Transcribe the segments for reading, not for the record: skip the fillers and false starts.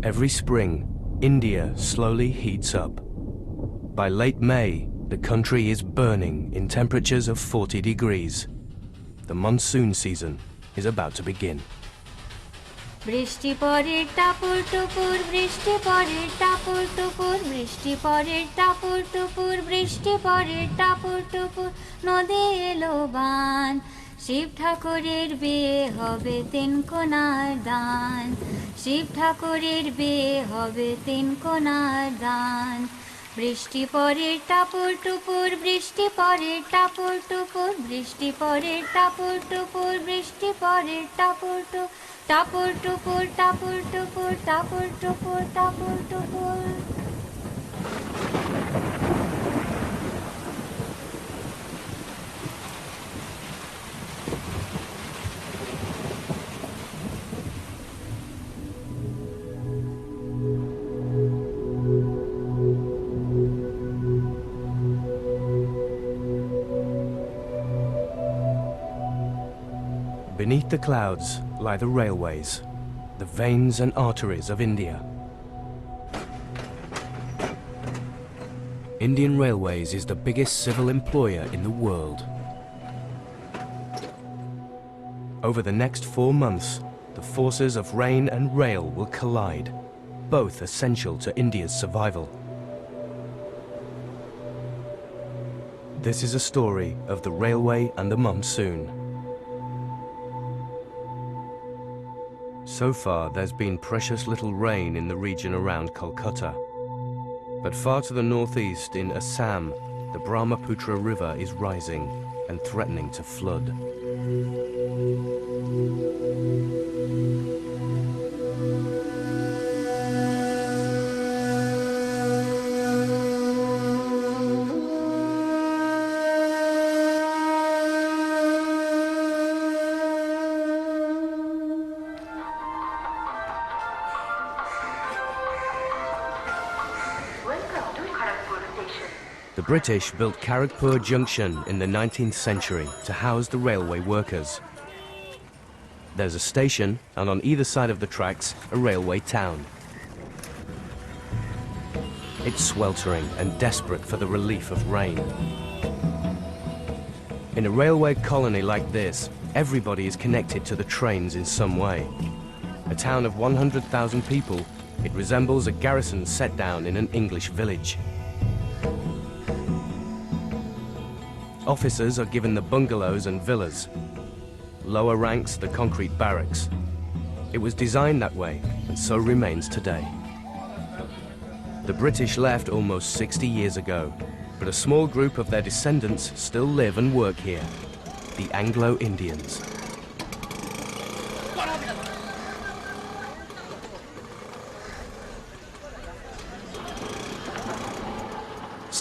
Every spring, India slowly heats up. By late May, the country is burning in temperatures of 40 degrees. The monsoon season is about to begin. বৃষ্টি পড়ে টাপুর টুপুর বৃষ্টি পড়ে টাপুর টুপুর বৃষ্টি পড়ে টাপুর টুপুর বৃষ্টি পড়ে টাপুর টুপুর নদী এলো বান শিব ঠাকুরের বিয়ে হবে তিন কোণার দান শিব ঠাকুরের বিয়ে হবে তিন কোণার দান বৃষ্টি পড়ে টাপুর টুপুর বৃষ্টি পড়ে টাপুর টুপুর বৃষ্টি পড়ে টাপুর টুপুর বৃষ্টি পড়ে টাপুর টুপুর টাপুর টুপুর টাপুর টুপুর টাপুর টুপুর টাপুর টুপুর Beneath the clouds lie the railways, the veins and arteries of India. Indian Railways is the biggest civil employer in the world. Over the next 4 months, the forces of rain and rail will collide, both essential to India's survival. This is a story of the railway and the monsoon. So far, there's been precious little rain in the region around Kolkata. But far to the northeast in Assam, the Brahmaputra River is rising and threatening to flood. The British built Kharagpur Junction in the 19th century to house the railway workers. There's a station, and on either side of the tracks, a railway town. It's sweltering and desperate for the relief of rain. In a railway colony like this, everybody is connected to the trains in some way. A town of 100,000 people, it resembles a garrison set down in an English village. Officers are given the bungalows and villas. Lower ranks, the concrete barracks. It was designed that way, and so remains today. The British left almost 60 years ago, but a small group of their descendants still live and work here, the Anglo-Indians.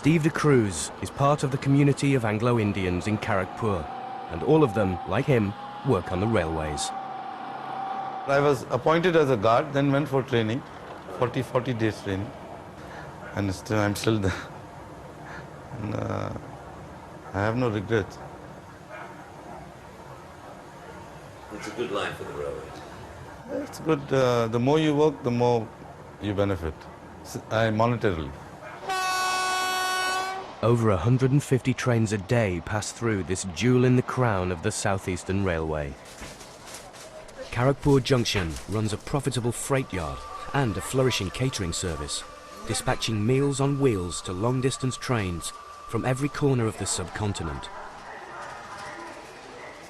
Steve de Cruz is part of the community of Anglo-Indians in Kharagpur, and all of them, like him, work on the railways. I was appointed as a guard, then went for training, 40 days training, and I'm still there. And, I have no regrets. It's a good line for the railways. It's good. The more you work, the more you benefit, monetarily. Over 150 trains a day pass through this jewel in the crown of the Southeastern Railway. Kharagpur Junction runs a profitable freight yard and a flourishing catering service, dispatching meals on wheels to long-distance trains from every corner of the subcontinent.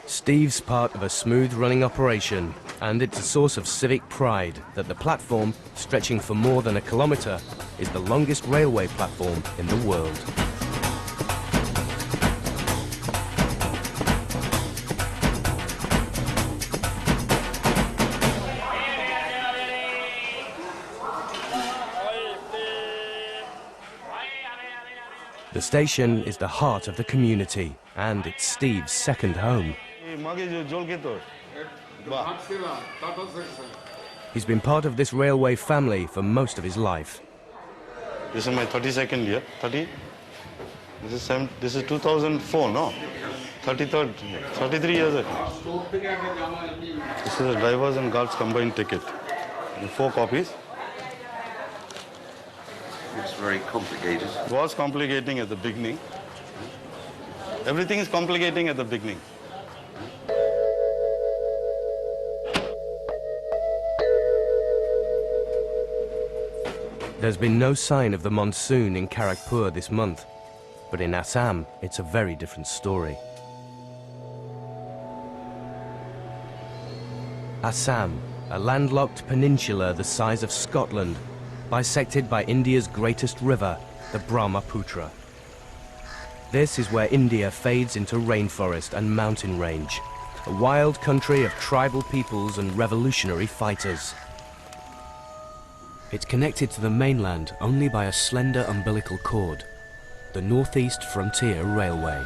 Steve's part of a smooth-running operation, and it's a source of civic pride that the platform, stretching for more than a kilometre, is the longest railway platform in the world. The station is the heart of the community, and it's Steve's second home. He's been part of this railway family for most of his life. This is my 32nd year. 30. This is 2004, no? 33rd, 33 years ago. This is a drivers and guards combined ticket. 4 copies. very complicated. It was complicating at the beginning. Everything is complicating at the beginning. There's been no sign of the monsoon in Kharagpur this month, but in Assam, it's a very different story. Assam, a landlocked peninsula the size of Scotland, bisected by India's greatest river, the Brahmaputra. This is where India fades into rainforest and mountain range, a wild country of tribal peoples and revolutionary fighters. It's connected to the mainland only by a slender umbilical cord, the Northeast Frontier Railway.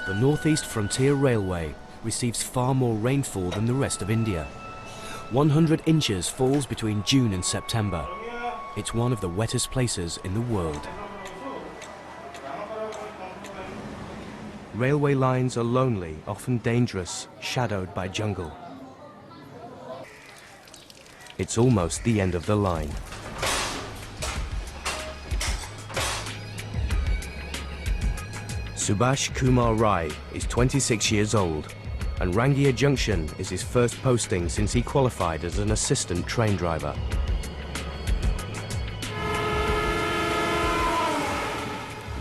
The Northeast Frontier Railway receives far more rainfall than the rest of India. 100 inches falls between June and September. It's one of the wettest places in the world. Railway lines are lonely, often dangerous, shadowed by jungle. It's almost the end of the line. Subhash Kumar Rai is 26 years old, and Rangia Junction is his first posting since he qualified as an assistant train driver.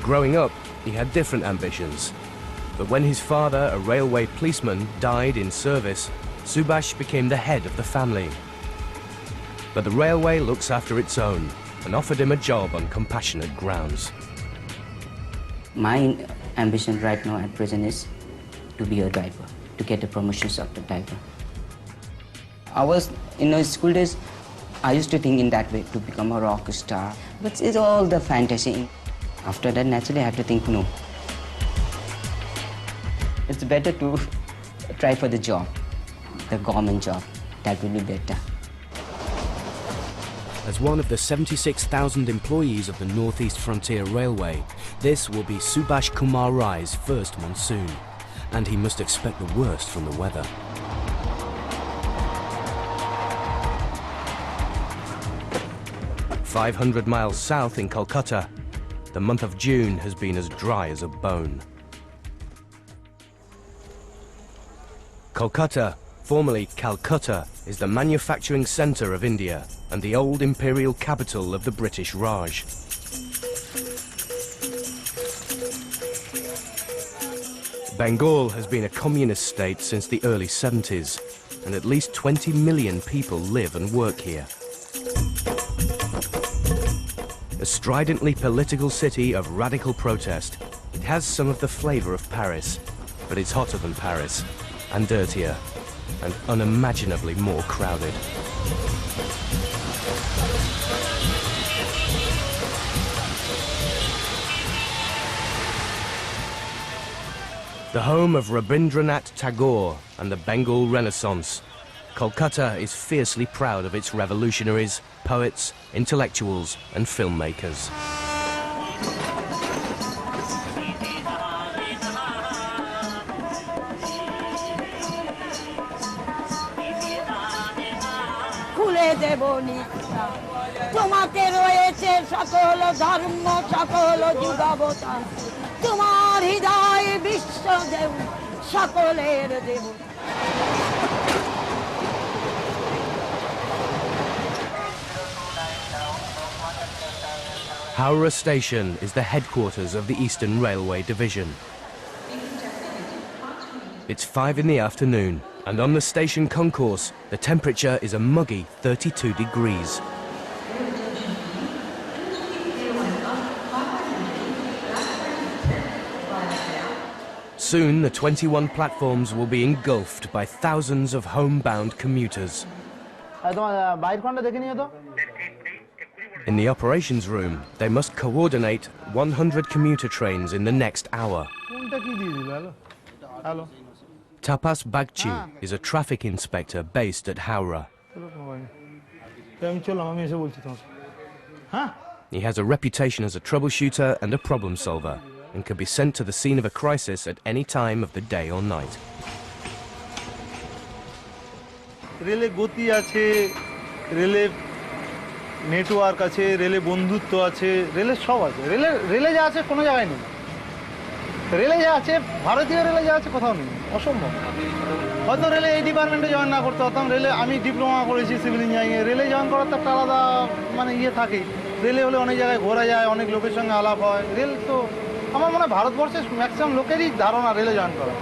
Growing up, he had different ambitions. But when his father, a railway policeman, died in service, Subhash became the head of the family. But the railway looks after its own and offered him a job on compassionate grounds. My ambition right now at present is to be a driver, to get the promotions of the driver. I was, in my school days, I used to think in that way, to become a rock star. But it's all the fantasy. After that, naturally, I had to think, no. It's better to try for the job, the government job. That will be better. As one of the 76,000 employees of the Northeast Frontier Railway, this will be Subhash Kumar Rai's first monsoon, and he must expect the worst from the weather. "500 miles south in Kolkata, the month of June has been as dry as a bone. Kolkata, formerly Calcutta, is the manufacturing centre of India and the old imperial capital of the British Raj. Bengal has been a communist state since the early 70s, and at least 20 million people live and work here. A stridently political city of radical protest, it has some of the flavour of Paris, but it's hotter than Paris, and dirtier, and unimaginably more crowded. The home of Rabindranath Tagore and the Bengal Renaissance, Kolkata is fiercely proud of its revolutionaries, poets, intellectuals, and filmmakers. Howrah Station is the headquarters of the Eastern Railway Division. It's 5 in the afternoon, and on the station concourse, the temperature is a muggy 32 degrees. Soon, the 21 platforms will be engulfed by thousands of homebound commuters. In the operations room, they must coordinate 100 commuter trains in the next hour. Tapas Bagchi is a traffic inspector based at Howrah. He has a reputation as a troubleshooter and a problem solver, and can be sent to the scene of a crisis at any time of the day or night. রেলে গতি আছে, রেলে network আছে, রেলে বন্ধুত্ব আছে, রেলে সব আছে। রেলে যা আছে কোনো জায়গায় নেই। রেলে যা আছে, ভারতীয় রেলে যা আছে কোথাও নেই, অসম্ভব। হয়তো রেলে এই ডিপার্টমেন্টে জয়েন না করতে পারতাম, রেলে আমি ডিপ্লোমা করেছি সিভিল ইঞ্জিনিয়ারিংয়ে, রেলে জয়েন করার তো একটা আলাদা মানে ইয়ে থাকেই। রেলে হলে অনেক জায়গায় ঘোরা যায়, অনেক লোকের সঙ্গে আলাপ হয়। রেল তো আমার মনে হয় ভারতবর্ষের ম্যাক্সিমাম লোকেরই ধারণা রেলে জয়েন করা।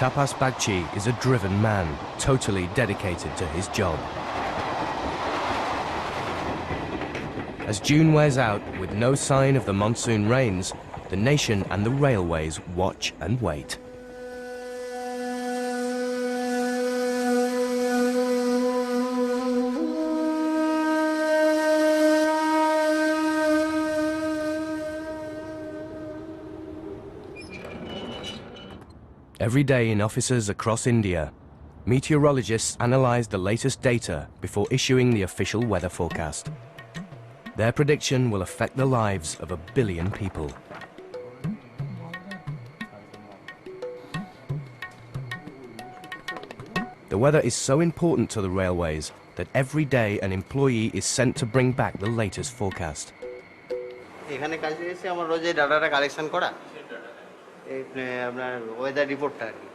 Tapas Bagchi is a driven man, totally dedicated to his job. As June wears out, with no sign of the monsoon rains, the nation and the railways watch and wait. Every day in offices across India, meteorologists analyze the latest data before issuing the official weather forecast. Their prediction will affect the lives of 1 billion people. The weather is so important to the railways that every day an employee is sent to bring back the latest forecast. এখানে কাজে এসে আমার রোজ এই ডাটাটা collection করা, এই আপনার weather রিপোর্টটা আর কি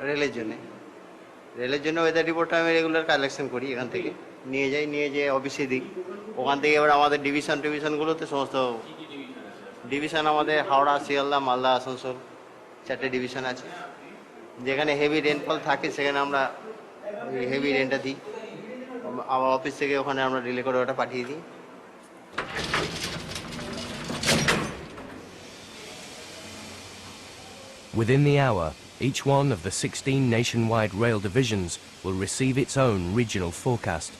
রেলের জন্য ওয়েদার রিপোর্টটা আমি রেগুলার কালেকশন করি। এখান থেকে নিয়ে যেয়ে অফিসে দিই। ওখান থেকে এবার আমাদের ডিভিশনগুলোতে সমস্ত ডিভিশন আমাদের হাওড়া, শিয়ালদা, মালদা, আসানসোল 4টে ডিভিশন আছে। যেখানে হেভি রেনফল থাকে সেখানে আমরা ওই হেভি রেনটা দিই। আমার অফিস থেকে ওখানে আমরা রিলে করে ওটা পাঠিয়ে দিই। Within the hour, each one of the 16 nationwide rail divisions will receive its own regional forecast.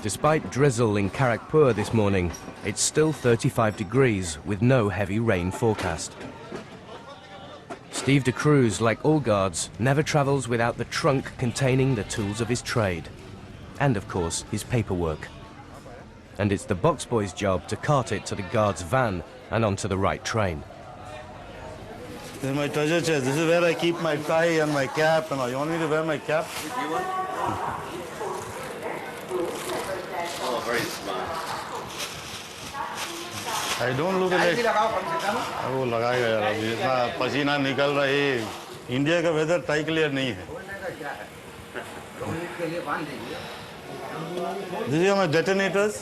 Despite drizzle in Kharagpur this morning, it's still 35 degrees with no heavy rain forecast. Steve de Cruz, like all guards, never travels without the trunk containing the tools of his trade. And of course, his paperwork. And it's the box boy's job to cart it to the guard's van and onto the right train. This is my treasure chest. This is where I keep my tie and my cap and all. You want me to wear my cap? Oh, very smart. I don't look like... वो लगाएगा यार, अभी इतना पसीना निकल रहा है। India का वेदर टाई क्लियर नहीं है। These are my detonators.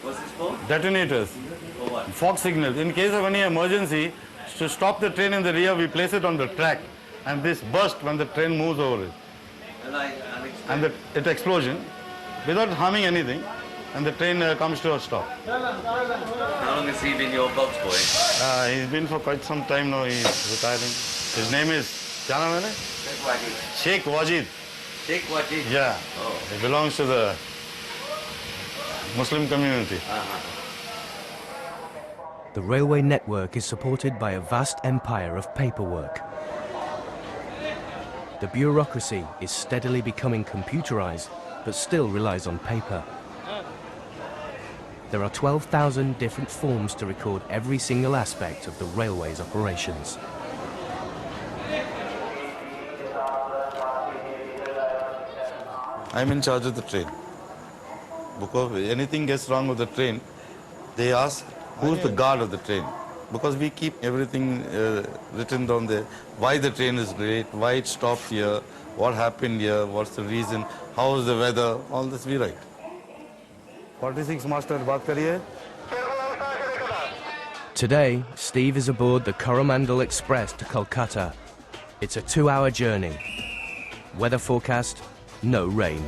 What's this for? Detonators. For what? Fog signals. In case of any emergency, to stop the train in the rear, we place it on the track, and this burst when the train moves over it. And it explosion without harming anything, and the train comes to a stop. How long has he been your box boy? He's been for quite some time now. He's retiring. His name is क्या नाम है ना? Sheikh Wajid. Sheikh Wajid? Yeah. Oh. He belongs to the Muslim community. The railway network is supported by a vast empire of paperwork. The bureaucracy is steadily becoming computerized, but still relies on paper. There are 12,000 different forms to record every single aspect of the railway's operations. I'm in charge of the train. Because anything gets wrong with the train, they ask who's the guard of the train. Because we keep everything written down there. Why the train is late, why it stopped here, what happened here, what's the reason, how is the weather, all this we write. 46 Master, baat kariye. Today, Steve is aboard the Coromandel Express to Kolkata. It's a 2-hour journey. Weather forecast, no rain.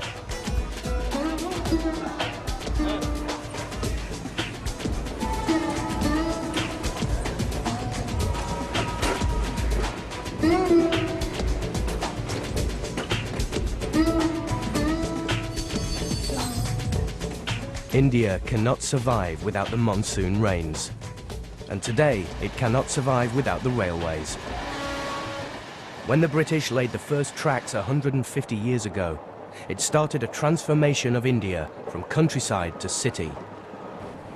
India cannot survive without the monsoon rains. and today it cannot survive without the railways. When the British laid the first tracks 150 years ago, it started a transformation of India from countryside to city,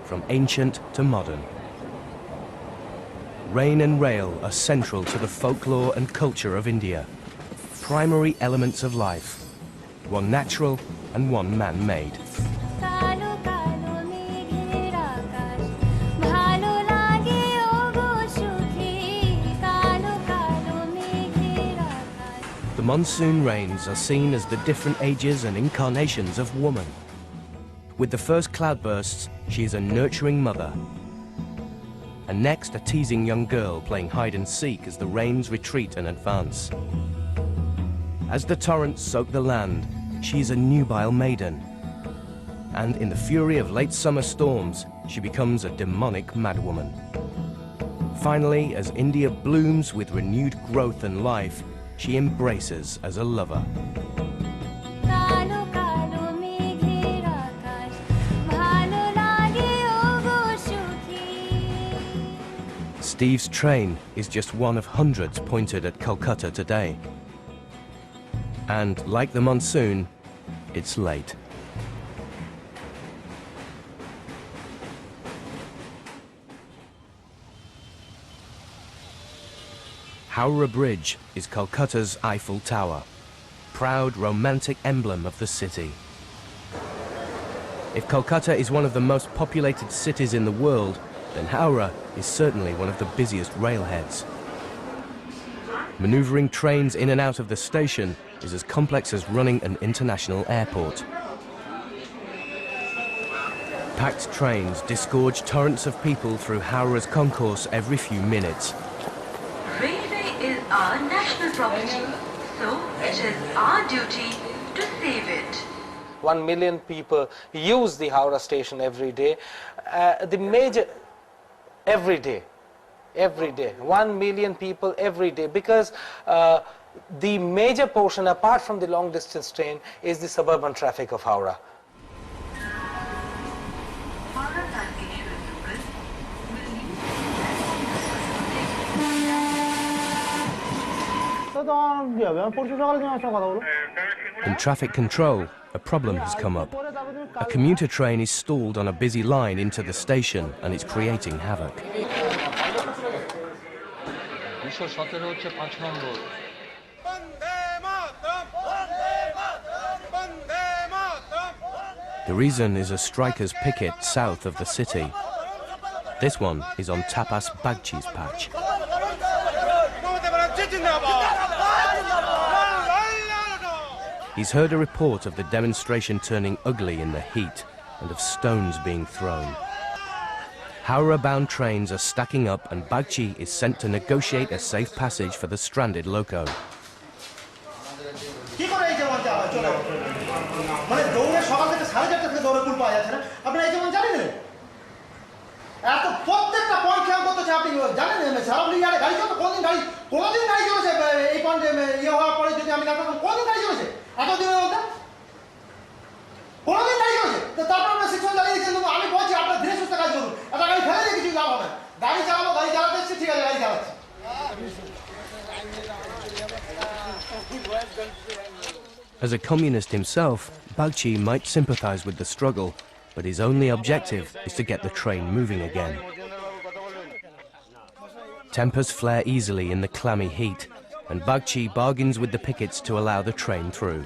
from ancient to modern. Rain and rail are central to the folklore and culture of India, primary elements of life, one natural and one man-made. The monsoon rains are seen as the different ages and incarnations of woman. With the first cloudbursts, she is a nurturing mother. And next, a teasing young girl playing hide and seek as the rains retreat and advance. As the torrents soak the land, she is a nubile maiden. And in the fury of late summer storms, she becomes a demonic madwoman. Finally, as India blooms with renewed growth and life, she embraces as a lover. Steve's train is just one of hundreds pointed at Kolkata today. And like the monsoon, it's late. Howrah Bridge is Kolkata's Eiffel Tower, proud romantic emblem of the city. If Kolkata is one of the most populated cities in the world, then Howrah is certainly one of the busiest railheads. Maneuvering trains in and out of the station is as complex as running an international airport. Packed trains disgorge torrents of people through Howrah's concourse every few minutes. Railway is our national property, so it is our duty to save it. 1 million people use the Howrah station every day. Every day, 1 million people every day, because the major portion, apart from the long distance train, is the suburban traffic of Howrah. In traffic control, a problem has come up. A commuter train is stalled on a busy line into the station and it's creating havoc. The reason is a strikers' picket south of the city. This one is on Tapas Bagchi's patch. He's heard a report of the demonstration turning ugly in the heat and of stones being thrown. Howrah-bound trains are stacking up and Bagchi is sent to negotiate a safe passage for the stranded loco. As a communist himself, Bagchi might sympathize with the struggle, but his only objective is to get the train moving again. Tempers flare easily in the clammy heat, and Bagchi bargains with the pickets to allow the train through.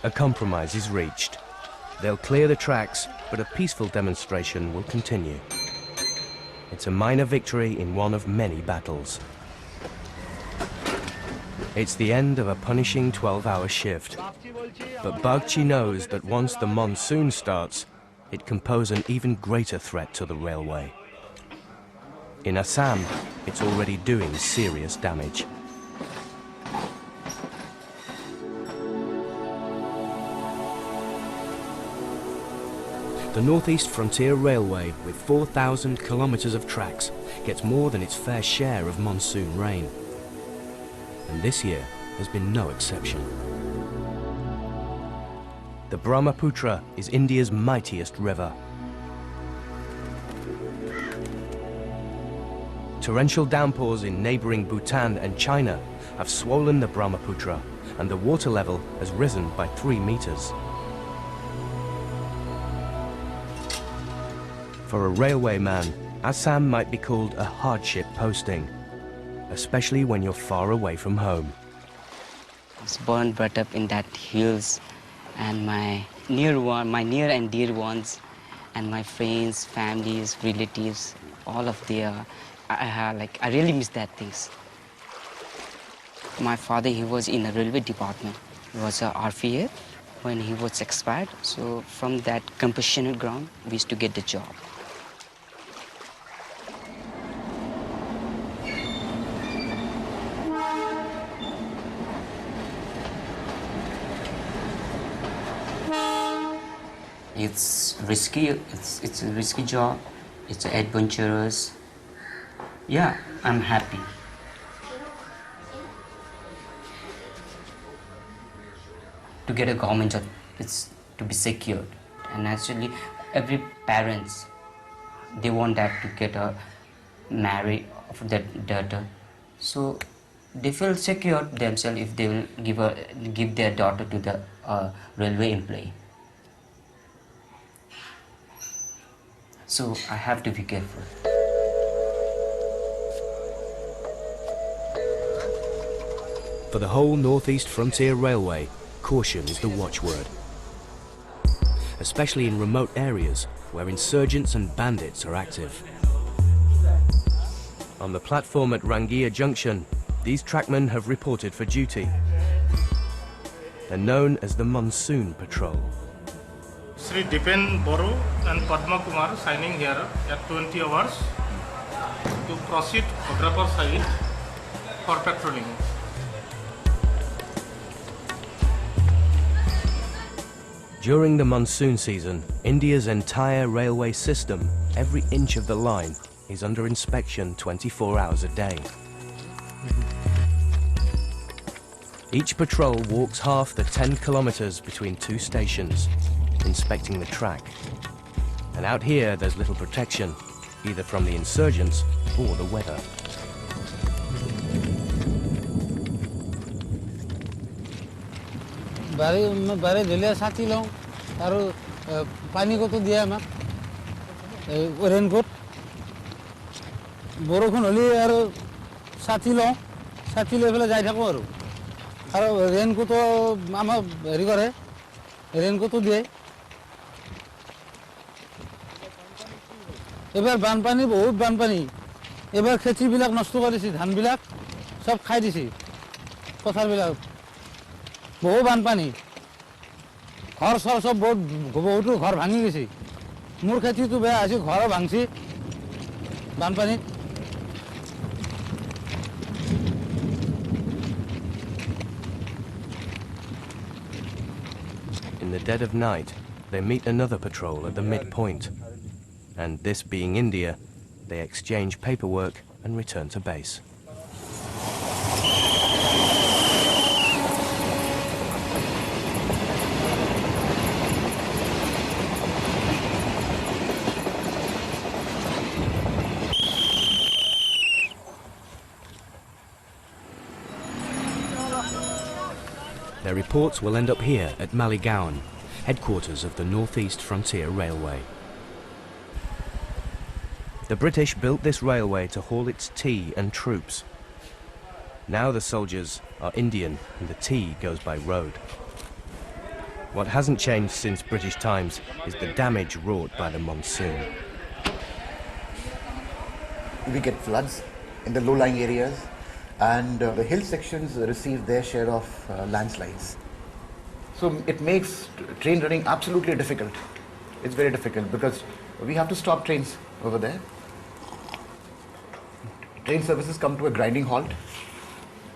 A compromise is reached. They'll clear the tracks, but a peaceful demonstration will continue. It's a minor victory in one of many battles. It's the end of a punishing 12-hour shift. But Bagchi knows that once the monsoon starts, it can pose an even greater threat to the railway. In Assam, it's already doing serious damage. The Northeast Frontier Railway, with 4,000 kilometres of tracks, gets more than its fair share of monsoon rain. And this year has been no exception. The Brahmaputra is India's mightiest river. Torrential downpours in neighbouring Bhutan and China have swollen the Brahmaputra, and the water level has risen by 3 metres. For a railwayman, Assam might be called a hardship posting, especially when you're far away from home. I was born, brought up in that hills, and my near and dear ones, and my friends, families, relatives, all of their, I really miss that things. My father, he was in a railway department. He was a RPF when he was expired. So from that compassionate ground, we used to get the job. It's risky. It's a risky job. It's adventurous. Yeah, I'm happy. To get a government job, it's to be secured. And actually, every parents, they want that to get a marry of their daughter. So they feel secure themselves if they will give their daughter to the railway employee. So I have to be careful. For the whole Northeast Frontier Railway, caution is the watchword. Especially in remote areas where insurgents and bandits are active. On the platform at Rangia Junction, these trackmen have reported for duty. They're known as the Monsoon Patrol. Sri Dipen Boro and Padma Kumar signing here at 20 hours to proceed Bhadrapur side for patrolling. During the monsoon season, India's entire railway system, every inch of the line, is under inspection 24 hours a day. Each patrol walks half the 10 kilometers between 2 stations, inspecting the track. And out here, there's little protection, either from the insurgents or the weather. बारे दिले साथी लो आरो पानी को तो दिया मैं raincoat বৰষুণ হলি আৰু ছাতি লওঁ ছাতি লৈ পেলাই যাই থাকোঁ আৰু ৰেইনকোটো আমাক হেৰি কৰে ৰেইনকোটো দিয়ে এবাৰ বানপানী বহুত বানপানী এবাৰ খেতিবিলাক নষ্ট কৰিছে ধানবিলাক সব খাই দিছে পথাৰবিলাক বহু বানপানী ঘৰ সব বহুতো ঘৰ ভাঙি গৈছে মোৰ খেতিটো বেয়া হৈছে ঘৰো ভাঙছি বানপানীত In the dead of night, they meet another patrol at the midpoint. And this being India, they exchange paperwork and return to base. Their reports will end up here at Maligaon, headquarters of the Northeast Frontier Railway. The British built this railway to haul its tea and troops. Now the soldiers are Indian and the tea goes by road. What hasn't changed since British times is the damage wrought by the monsoon. We get floods in the low-lying areas, and the hill sections receive their share of landslides. So it makes train running absolutely difficult. It's very difficult because we have to stop trains over there. Train services come to a grinding halt.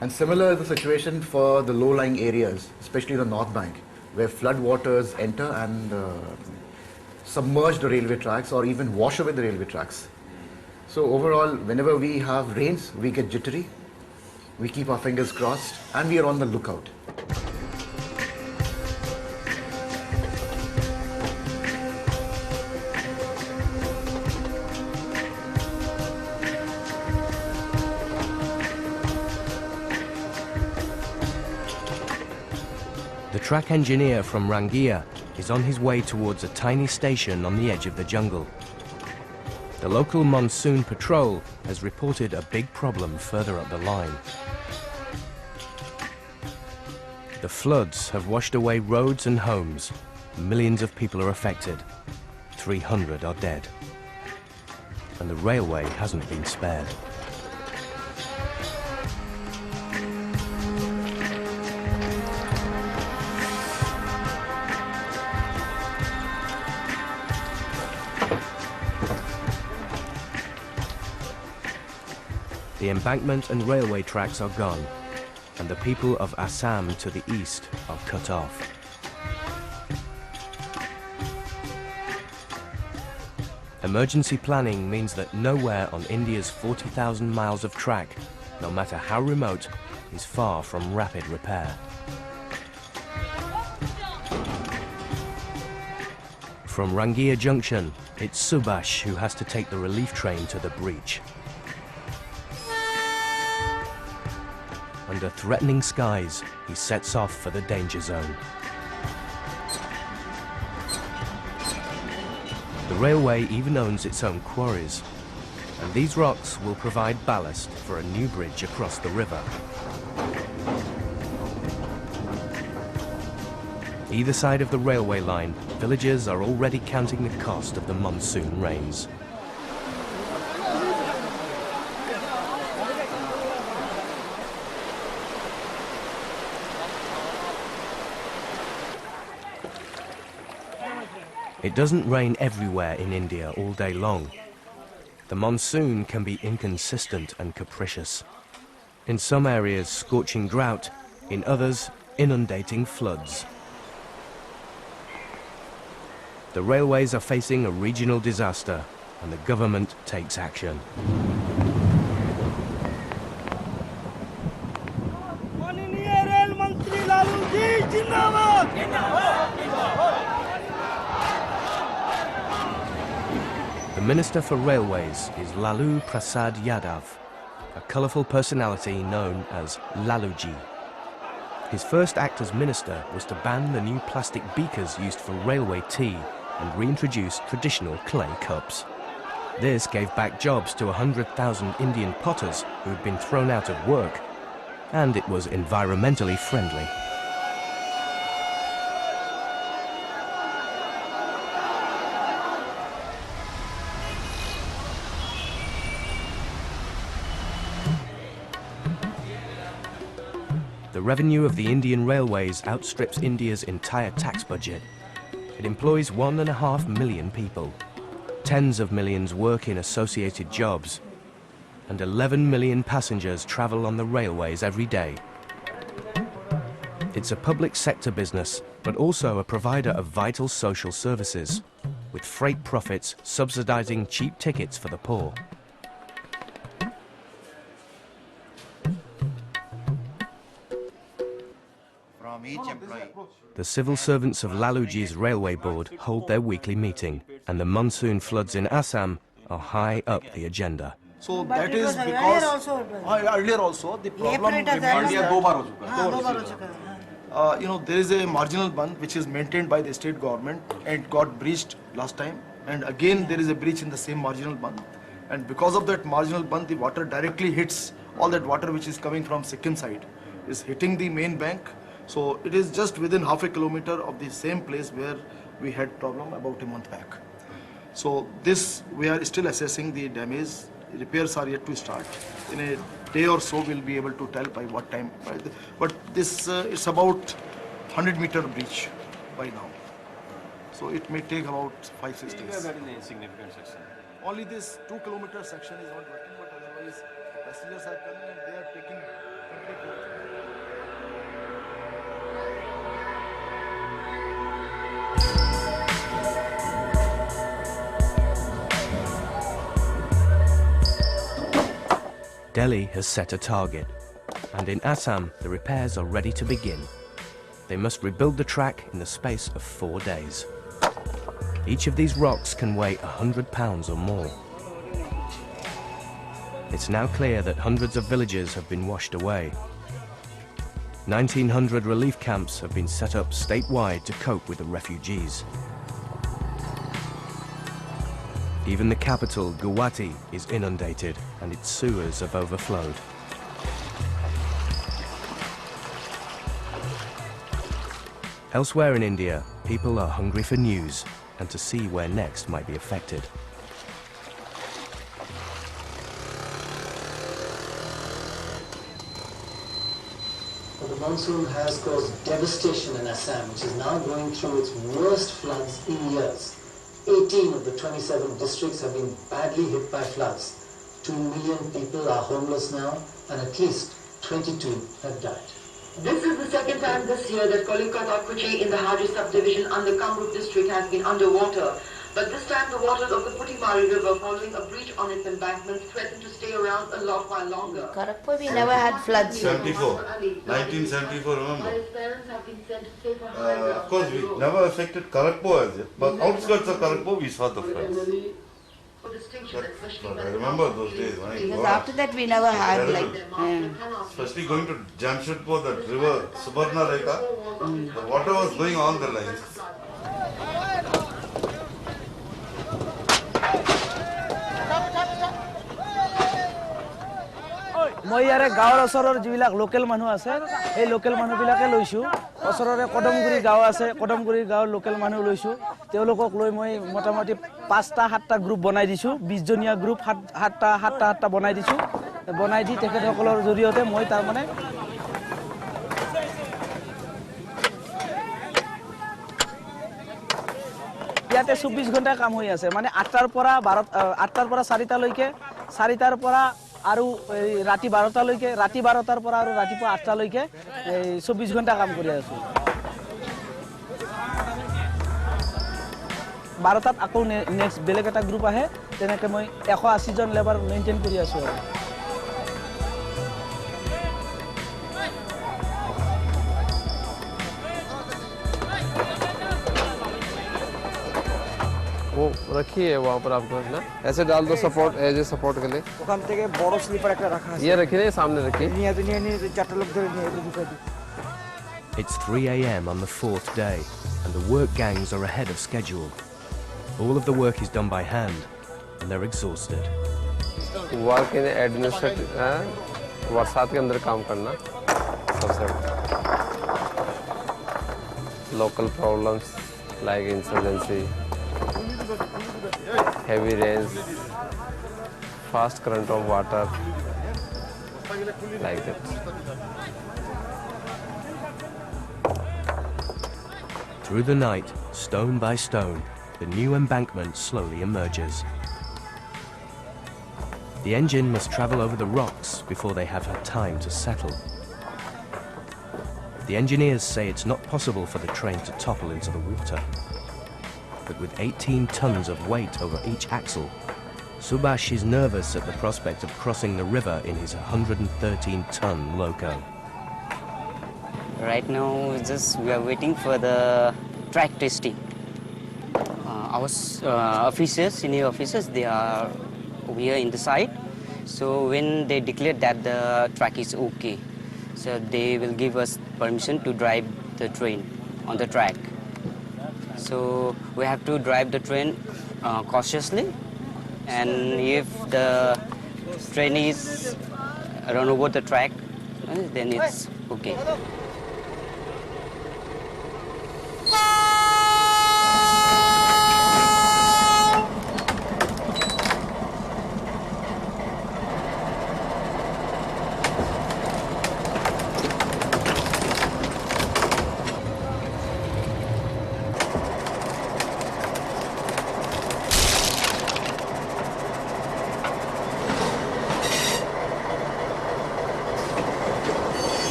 And similar is the situation for the low-lying areas, especially the North Bank, where flood waters enter and submerge the railway tracks or even wash away the railway tracks. So overall, whenever we have rains, we get jittery. We keep our fingers crossed and we are on the lookout. The track engineer from Rangia is on his way towards a tiny station on the edge of the jungle. The local monsoon patrol has reported a big problem further up the line. The floods have washed away roads and homes. Millions of people are affected. 300 are dead. And the railway hasn't been spared. The embankment and railway tracks are gone, and the people of Assam to the east are cut off. Emergency planning means that nowhere on India's 40,000 miles of track, no matter how remote, is far from rapid repair. From Rangia Junction, it's Subhash who has to take the relief train to the breach. Under threatening skies, he sets off for the danger zone. The railway even owns its own quarries, and these rocks will provide ballast for a new bridge across the river. Either side of the railway line, villagers are already counting the cost of the monsoon rains. It doesn't rain everywhere in India all day long. The monsoon can be inconsistent and capricious. In some areas, scorching drought, in others, inundating floods. The railways are facing a regional disaster, and the government takes action. The Minister for Railways is Lalu Prasad Yadav, a colourful personality known as Laluji. His first act as minister was to ban the new plastic beakers used for railway tea and reintroduce traditional clay cups. This gave back jobs to 100,000 Indian potters who had been thrown out of work, and it was environmentally friendly. The revenue of the Indian railways outstrips India's entire tax budget. It employs 1.5 million people. Tens of millions work in associated jobs. And 11 million passengers travel on the railways every day. It's a public sector business, but also a provider of vital social services, with freight profits subsidizing cheap tickets for the poor. The civil servants of Laluji's railway board hold their weekly meeting, and the monsoon floods in Assam are high up the agenda. So that is because earlier also the problem there is a marginal bund which is maintained by the state government and it got breached last time, and again there is a breach in the same marginal bund, and because of that marginal bund the water directly hits, all that water which is coming from Sikkim side is hitting the main bank. So it is just within half a kilometer of the same place where we had problem about a month back. So this, we are still assessing the damage. Repairs are yet to start. In a day or so we'll be able to tell by what time. But this it's about 100-meter breach by now. So it may take about 5-6 days. Is that an insignificant section? Only this 2-kilometer section is not working, but otherwise passengers are coming and they are taking complete work. Delhi has set a target, and in Assam, the repairs are ready to begin. They must rebuild the track in the space of 4 days. Each of these rocks can weigh 100 pounds or more. It's now clear that hundreds of villages have been washed away. 1,900 relief camps have been set up statewide to cope with the refugees. Even the capital, Guwahati, is inundated and its sewers have overflowed. Elsewhere in India, people are hungry for news and to see where next might be affected. The monsoon has caused devastation in Assam, which is now going through its worst floods in years. 18 of the 27 districts have been badly hit by floods. 2 million people are homeless now, and at least 22 have died. This is the second time this year that Kolikata-Kuchi in the Haji subdivision under Kamrup district has been underwater. But this time the waters of the Putimari River following a breach on its embankments threatened to stay around a lot while longer. Kharagpur, we never had floods. 1974, remember? His parents have been sent to safer Of course, we never affected Kharagpur as yet, but outskirts of Kharagpur we saw the floods. I remember those days. Because after that we never had like... Especially going to Jamshedpur, that river, Subarna Rekha, the water was going on the lines. মই ইয়াৰে গাঁৱৰ ওচৰৰ যিবিলাক local মানুহ আছে এই local মানুহবিলাকে লৈছোঁ ওচৰৰে কদমগুৰি গাঁও আছে কদমগুৰি গাঁৱৰ লোকেল মানুহ লৈছোঁ তেওঁলোকক লৈ মই মোটামুটি 5টা 7টা গ্ৰুপ বনাই দিছোঁ 20 জনীয়া গ্ৰুপ 7টা বনাই দিছোঁ বনাই দি তেখেতসকলৰ জৰিয়তে মই তাৰ মানে ইয়াতে 24 ঘণ্টা কাম হৈ আছে মানে 8টাৰ পৰা 4টা লৈকে 4টাৰ পৰা আৰু ৰাতি 12টা লৈকে ৰাতি 12টাৰ পৰা আৰু ৰাতিপুৱা 8টা লৈকে 24 ঘণ্টা কাম কৰি আছো 12টাত আকৌ নেক্সট বেলেগ এটা গ্ৰুপ আহে তেনেকৈ মই 180 জন লেবাৰ মেইনটেইন কৰি আছো আৰু वो रखी है वहाँ पर आपको ना ऐसे डाल दो सपोर्ट एज ए सपोर्ट के लिए ওখান থেকে বড় স্লিপার একটা রাখা আছে ये रखी नहीं सामने रखी নিয়ে চারটা লোক ধরে নিয়ে ঢুকাই দিই It's 3 a.m. on the 4th day, and the work gangs are ahead of schedule. All of the work is done by hand, and they're exhausted. Work in administrative बरसात के अंदर काम करना सबसे local problems like insurgency heavy rains, fast current of water, like that. Through the night, stone by stone, the new embankment slowly emerges. The engine must travel over the rocks before they have had time to settle. The engineers say it's not possible for the train to topple into the water. But with 18 tons of weight over each axle, Subhash is nervous at the prospect of crossing the river in his 113-ton loco. Right now, we are waiting for the track testing. Our officers, senior officers, they are here in the site. So when they declare that the track is okay, so they will give us permission to drive the train on the track. So we have to drive the train cautiously, and if the train is run over the track, then it's okay.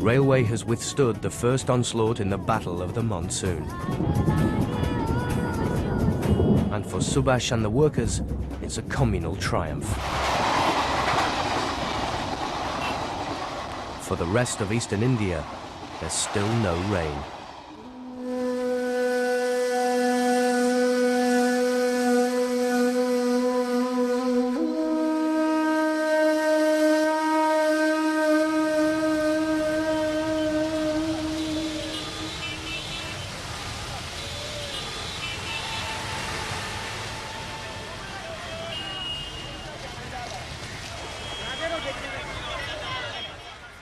railway has withstood the first onslaught in the Battle of the Monsoon. And for Subhash and the workers, it's a communal triumph. For the rest of eastern India, there's still no rain.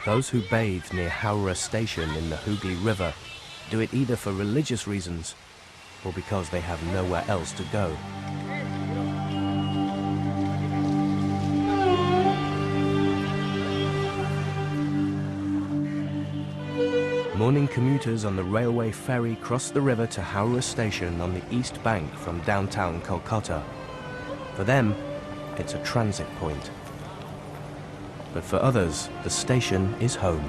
Those who bathe near Howrah station in the Hooghly River do it either for religious reasons or because they have nowhere else to go. Morning commuters on the railway ferry cross the river to Howrah station on the east bank from downtown Kolkata. For them, it's a transit point. But for others, the station is home.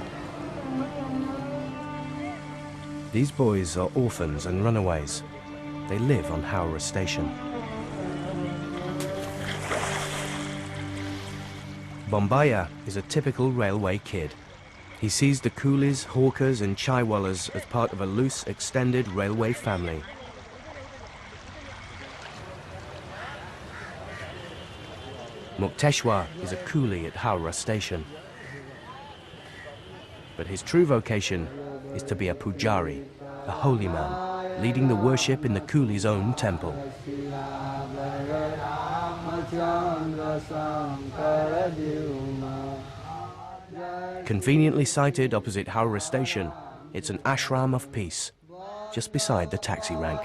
These boys are orphans and runaways. They live on Howrah station. Bombaya is a typical railway kid. He sees the coolies, hawkers and chaiwalas as part of a loose, extended railway family. Mukteshwar is a coolie at Howrah station. But his true vocation is to be a pujari, a holy man, leading the worship in the coolie's own temple. Conveniently sited opposite Howrah station, it's an ashram of peace, just beside the taxi rank.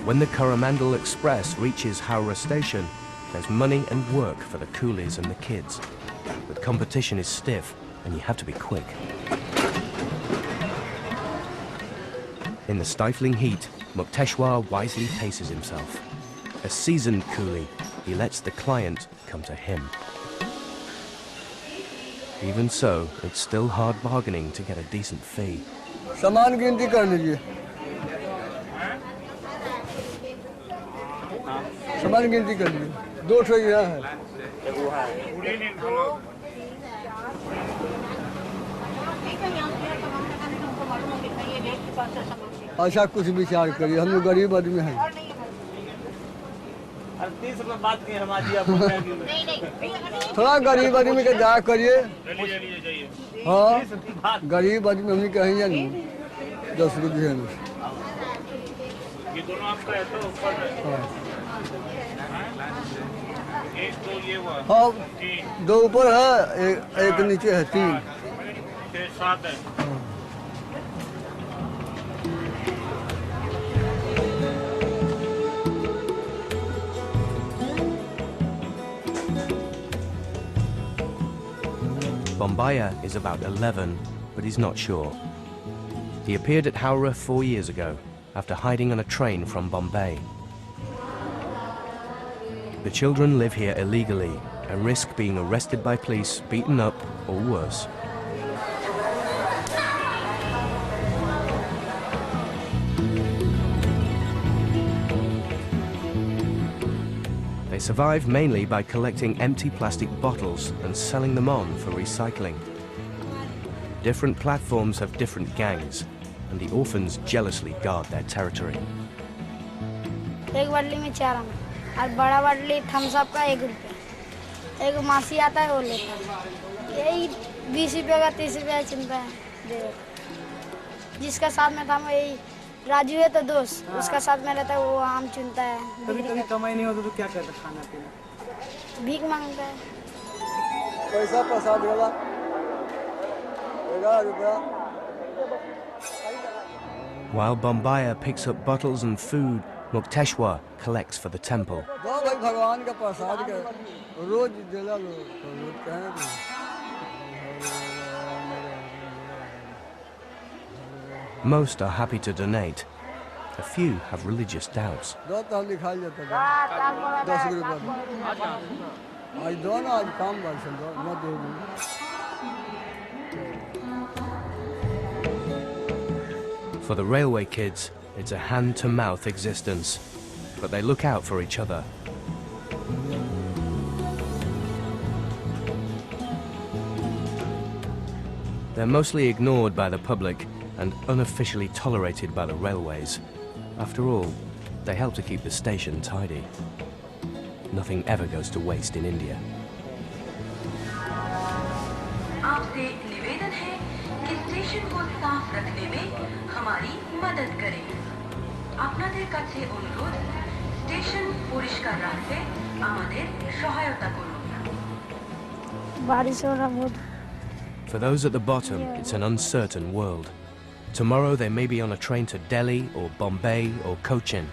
When the Coromandel Express reaches Howrah station, there's money and work for the coolies and the kids. But competition is stiff, and you have to be quick. In the stifling heat, Mukteshwar wisely paces himself. A seasoned coolie, he lets the client come to him. Even so, it's still hard bargaining to get a decent fee. सामान गिनती कर लीजिए सामान गिनती कर लीजिए 2 ठो यहाँ है अच्छा कुछ विचार करिए हम लोग गरीब आदमी हैं 30 रुपए बात की हमारी आप थोड़ा गरीब आदमी के दया करिए हाँ गरीब आदमी हमने कहीं या नहीं 10 रुपये में ये दोनों आपका है तो ऊपर एक तो ये हुआ हाँ 2 ऊपर है एक नीचे है 3 7 है Bombaya is about 11, but he's not sure. He appeared at Howrah 4 years ago, after hiding on a train from Bombay. The children live here illegally and risk being arrested by police, beaten up, or worse. They survive mainly by collecting empty plastic bottles and selling them on for recycling. Different platforms have different gangs, and the orphans jealously guard their territory. एक बाटली में 4 आना और बड़ा बाटली Thums up का 1 रुपया एक मासी आता है वो लेता है यही 20 रुपये का 30 रुपया चिंता है दे जिसका साथ में था वही राजू है तो दोस्त उसका साथ में रहता है वो आम चुनता है कभी कभी कमाई नहीं होता तो क्या करता खाना पीना भीख मांगता है पैसा प्रसाद वाला 11 रुपया While Bombaya picks up bottles and food, Mukteshwar collects for the temple. Most are happy to donate. A few have religious doubts. For the railway kids, it's a hand-to-mouth existence, but they look out for each other. They're mostly ignored by the public and unofficially tolerated by the railways. After all, they help to keep the station tidy. Nothing ever goes to waste in India. आपसे निवेदन है कि station को साफ रखने में हमारी मदद करें। আপনাদের কাছে অনুরোধ স্টেশন পরিষ্কার রাখতে আমাদের সহায়তা করুন। बारिश हो रहा बहुत। For those at the bottom, it's an uncertain world. Tomorrow they may be on a train to Delhi or Bombay or Cochin.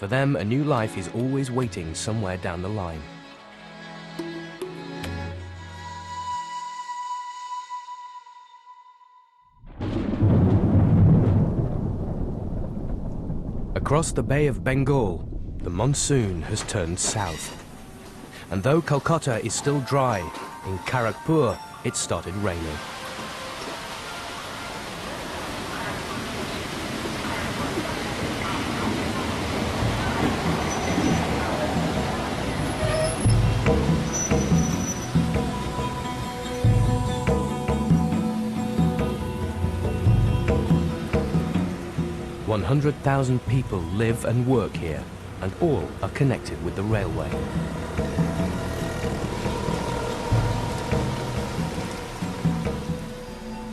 For them, a new life is always waiting somewhere down the line. Across the Bay of Bengal, the monsoon has turned south. And though Kolkata is still dry, in Kharagpur it started raining. One 100,000 people live and work here, and all are connected with the railway.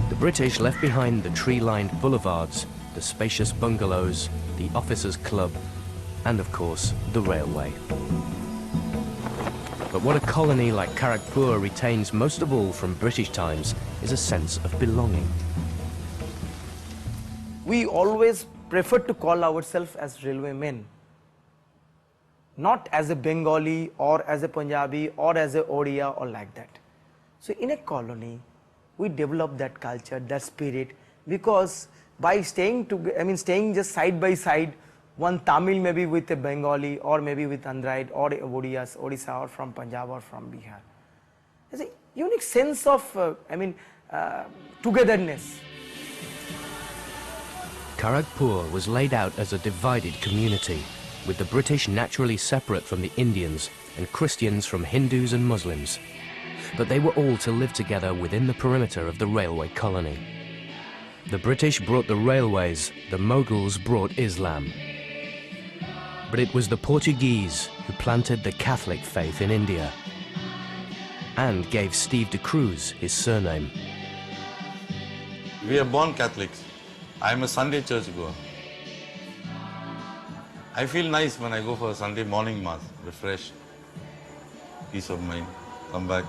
The British left behind the tree-lined boulevards, the spacious bungalows, the officers' club, and of course, the railway. But what a colony like Kharagpur retains most of all from British times is a sense of belonging. We always prefer to call ourselves as railway men, not as a Bengali or as a Punjabi or as a Odia or like that. So in a colony, we develop that culture, that spirit, because by staying staying just side by side, one Tamil maybe with a Bengali or maybe with Android or Odias, Odisha or from Punjab or from Bihar. There's a unique sense of togetherness. Kharagpur was laid out as a divided community, with the British naturally separate from the Indians and Christians from Hindus and Muslims. But they were all to live together within the perimeter of the railway colony. The British brought the railways, the Mughals brought Islam. But it was the Portuguese who planted the Catholic faith in India and gave Steve de Cruz his surname. We are born Catholics. I am a Sunday church goer. I feel nice when I go for a Sunday morning mass, refreshed, peace of mind, come back.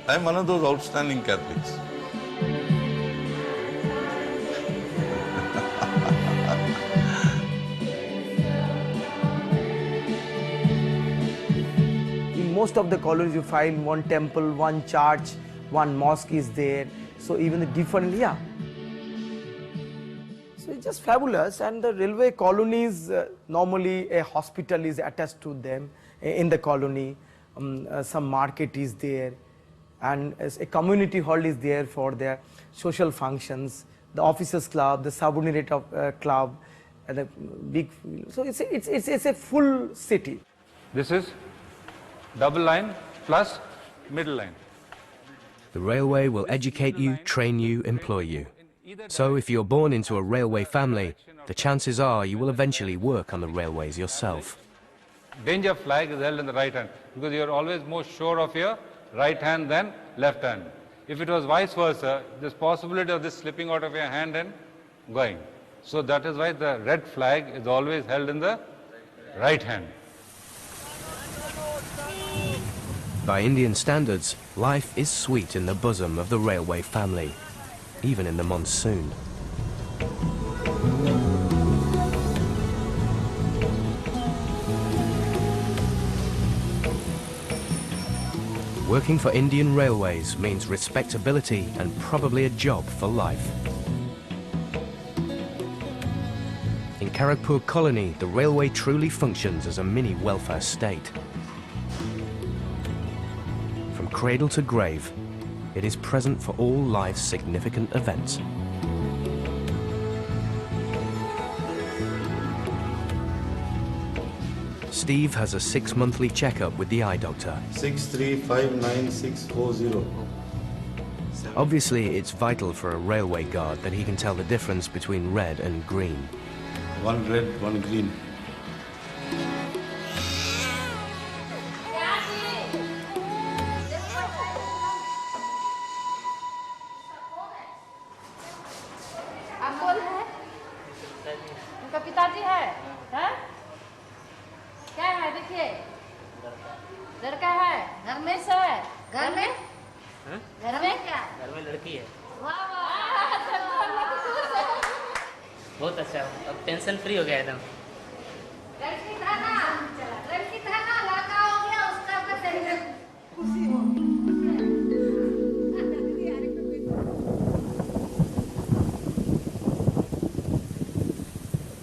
I am one of those outstanding Catholics. In most of the colonies you find one temple, one church, one mosque is there. So even the different, so it's just fabulous. And the railway colonies, normally a hospital is attached to them in the colony. Some market is there, and a community hall is there for their social functions. The officers' club, the subordinate club, and the big. So it's a full city. This is double line plus middle line. The railway will educate you, train you, employ you. So if you're born into a railway family, the chances are you will eventually work on the railways yourself. Danger flag is held in the right hand because you're always more sure of your right hand than left hand. If it was vice versa, there's possibility of this slipping out of your hand and going. So that is why the red flag is always held in the right hand. By Indian standards, life is sweet in the bosom of the railway family, even in the monsoon. Working for Indian Railways means respectability and probably a job for life. In Kharagpur colony, the railway truly functions as a mini welfare state. From cradle to grave, it is present for all life's significant events. Steve has a 6-monthly checkup with the eye doctor. 6359640. Obviously, it's vital for a railway guard that he can tell the difference between red and green. One red, one green. आप कौन है? उनका पिताजी है? हैं? क्या है देखिए? लड़का है? घर में से है? घर में? घर में क्या? घर में लड़की है। वाह वाह! बहुत अच्छा, अब टेंशन फ्री हो गया एकदम। लड़की था ना, लड़का हो गया उसका का टेंशन खुशी हो।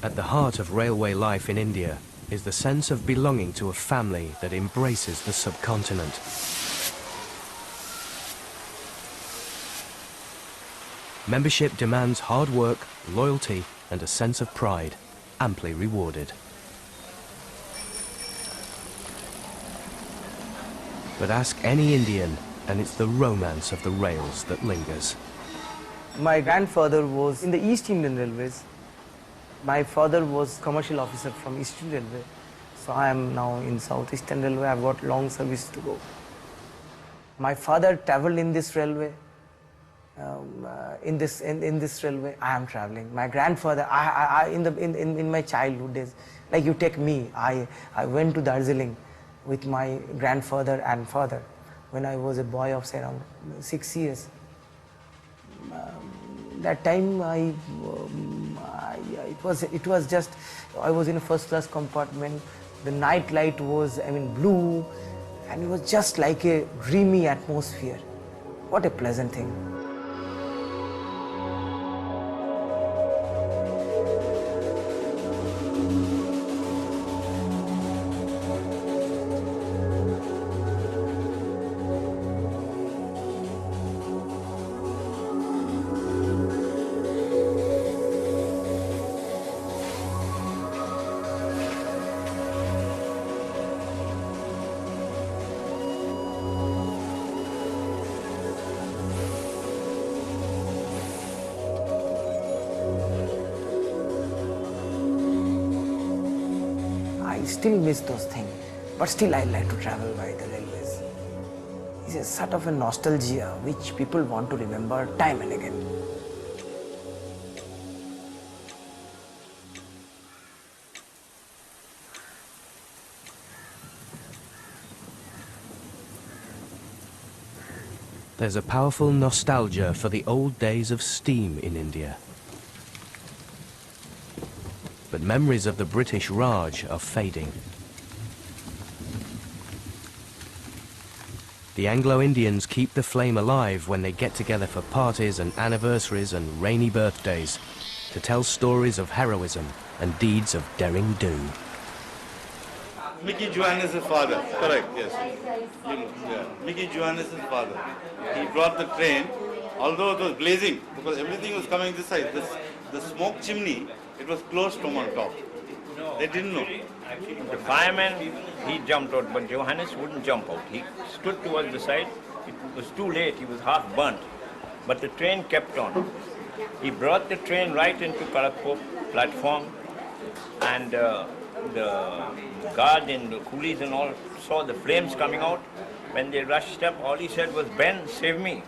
At the heart of railway life in India is the sense of belonging to a family that embraces the subcontinent. Membership demands hard work, loyalty, and a sense of pride, amply rewarded. But ask any Indian, and it's the romance of the rails that lingers. My grandfather was in the East Indian Railways. My father was commercial officer from Eastern Railway. So I am now in South Eastern Railway. I've got long service to go. My father traveled in this railway. In this railway, I am traveling. My grandfather, in my childhood days, like you take me, I went to Darjeeling with my grandfather and father when I was a boy of say around 6 years. That time it was just, I was in a first class compartment. The night light was, blue, and it was just like a dreamy atmosphere. What a pleasant thing. I still miss those things, but still I like to travel by the railways. It's a sort of a nostalgia which people want to remember time and again. There's a powerful nostalgia for the old days of steam in India. But memories of the British Raj are fading. The Anglo-Indians keep the flame alive when they get together for parties and anniversaries and rainy birthdays to tell stories of heroism and deeds of derring do. Mickey Johannes' father, correct, yes. Mickey Johannes' father. He brought the train, although it was blazing, because everything was coming this side. The smoke chimney, it was closed from on top. They didn't know. The fireman, he jumped out, but Johannes wouldn't jump out. He stood towards the side. It was too late. He was half burnt. But the train kept on. He brought the train right into Kharagpur platform, and the guard and the coolies and all saw the flames coming out. When they rushed up, all he said was, "Ben, save me."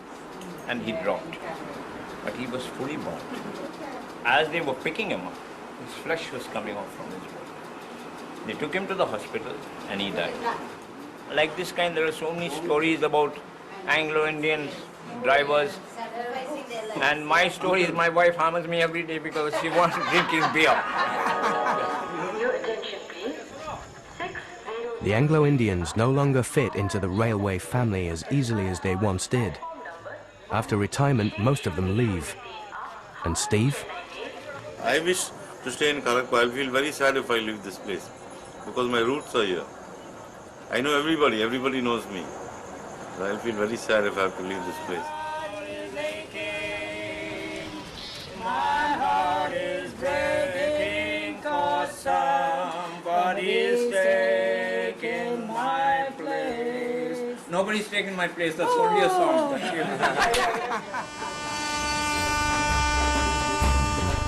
And he dropped. But he was fully burnt. As they were picking him up, his flesh was coming off from his body. They took him to the hospital and he died. Like this kind, there are so many stories about Anglo-Indian drivers. And my story is my wife hammers me every day because she wants to drink his beer. The Anglo-Indians no longer fit into the railway family as easily as they once did. After retirement, most of them leave. And Steve? I wish to stay in Kharagpur. I'll feel very sad if I leave this place because my roots are here. I know everybody, everybody knows me. I'll feel very sad if I have to leave this place. My heart is breaking 'cause somebody's taking my place. Nobody's taken my place, that's only a song.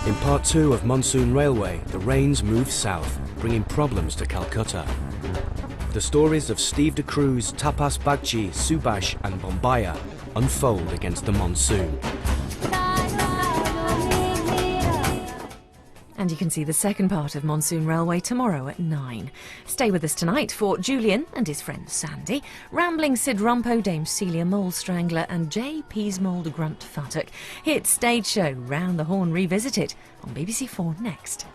In part 2 of Monsoon Railway, the rains move south, bringing problems to Calcutta. The stories of Steve de Cruz, Tapas Bagchi, Subhash and Bombaya unfold against the monsoon. And you can see the second part of Monsoon Railway tomorrow at 9. Stay with us tonight for Julian and his friend Sandy, Rambling Sid Rumpo, Dame Celia Mole Strangler and J. Peasmold Grunt Futtock. Hit stage show Round the Horn Revisited on BBC4 next.